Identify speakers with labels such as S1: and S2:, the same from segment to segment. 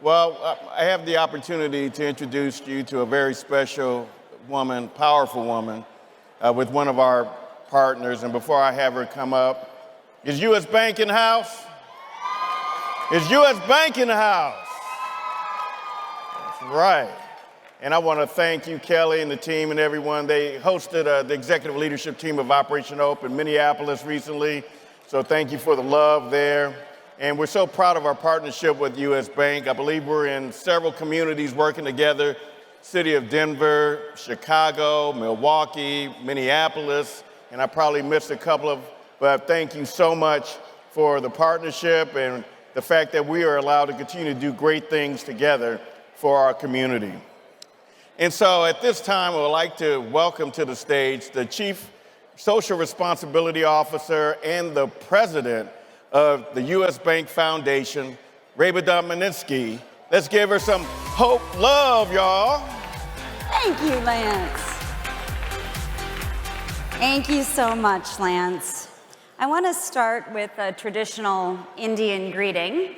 S1: Well, I have the opportunity to introduce you to a very special woman, powerful woman, with one of our partners. And before I have her come up, is U.S. Bank in the house? Is U.S. Bank in the house? That's right. And I want to thank you, Kelly, and the team and everyone. They hosted the executive leadership team of Operation Hope in Minneapolis recently. So thank you for the love there. And we're so proud of our partnership with U.S. Bank. I believe we're in several communities working together: city of Denver, Chicago, Milwaukee, Minneapolis, and I probably missed a couple of, but thank you so much for the partnership and the fact that we are allowed to continue to do great things together for our community. And so at this time, I would like to welcome to the stage the Chief Social Responsibility Officer and the President of the U.S. Bank Foundation, Reba Dominski. Let's give her some hope, love, y'all.
S2: Thank you, Lance. Thank you so much, Lance. I want to start with a traditional Indian greeting.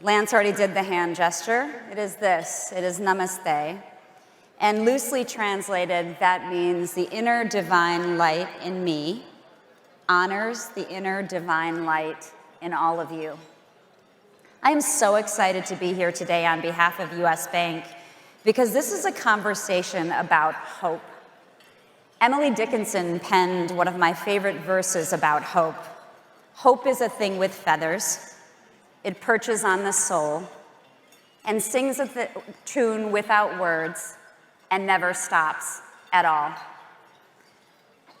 S2: Lance already did the hand gesture. It is this. It is namaste. And loosely translated, that means the inner divine light in me honors the inner divine light in all of you. I am so excited to be here today on behalf of U.S. Bank because this is a conversation about hope. Emily Dickinson penned one of my favorite verses about hope. Hope is a thing with feathers. It perches on the soul and sings a tune without words and never stops at all.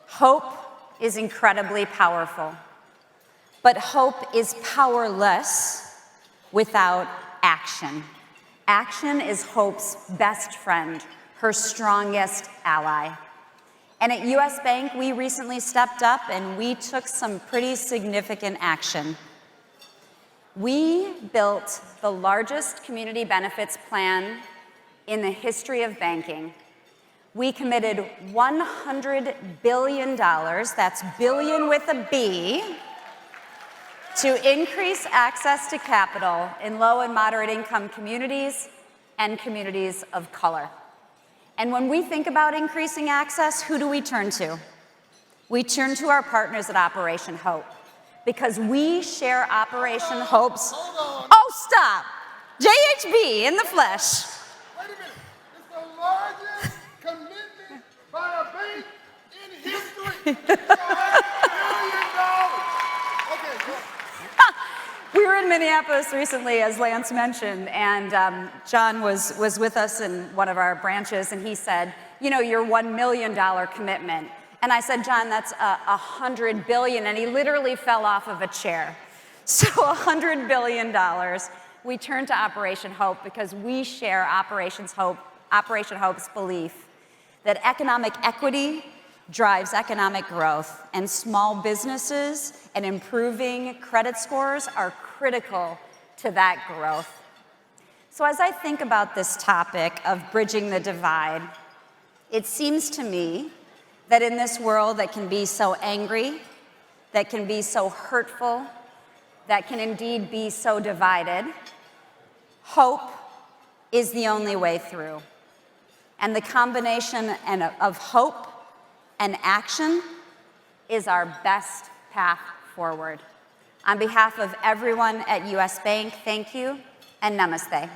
S2: Hope is incredibly powerful, but hope is powerless without action. Action is hope's best friend, her strongest ally. And at U.S. Bank, we recently stepped up and we took some pretty significant action. We built the largest community benefits plan in the history of banking. We committed $100 billion, that's billion with a B, to increase access to capital in low and moderate income communities and communities of color. And when we think about increasing access, who do we turn to? We turn to our partners at Operation Hope, because we share Operation Hope's... Oh, stop! JHB in the flesh.
S3: Wait a minute. It's the largest commitment by a bank in history. $1 billion. Okay, go.
S2: We were in Minneapolis recently, as Lance mentioned, and John was with us in one of our branches, and he said, you know, your $1 million commitment. And I said, John, that's $100 billion, and he literally fell off of a chair. So $100 billion. We turned to Operation Hope because we share Operation Hope's belief that economic equity drives economic growth, and small businesses and improving credit scores are critical to that growth. So as I think about this topic of bridging the divide, it seems to me that in this world that can be so angry, that can be so hurtful, that can indeed be so divided, hope is the only way through. And the combination of hope and action is our best path forward. On behalf of everyone at U.S. Bank, thank you and namaste.